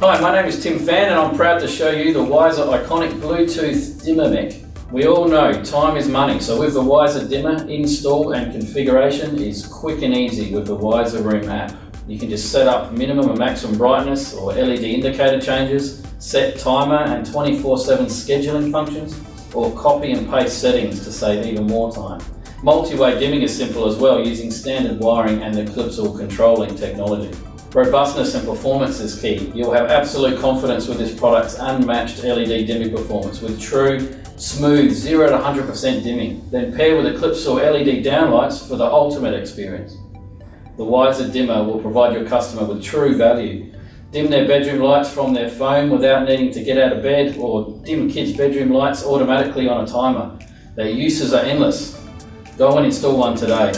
Hi, my name is Tim Fan and I'm proud to show you the Wiser iconic Bluetooth dimmer Mech. We all know time is money, so with the Wiser dimmer, install and configuration is quick and easy with the Wiser Room app. You can just set up minimum and maximum brightness or LED indicator changes, set timer and 24/7 scheduling functions, or copy and paste settings to save even more time. Multi-way dimming is simple as well using standard wiring and the Clipsal ControlLink technology. Robustness and performance is key. You'll have absolute confidence with this product's unmatched LED dimming performance with true, smooth 0 to 100% dimming. Then pair with the Clipsal LED downlights for the ultimate experience. The Wiser dimmer will provide your customer with true value. Dim their bedroom lights from their phone without needing to get out of bed, or dim kids' bedroom lights automatically on a timer. Their uses are endless. Go and install one today.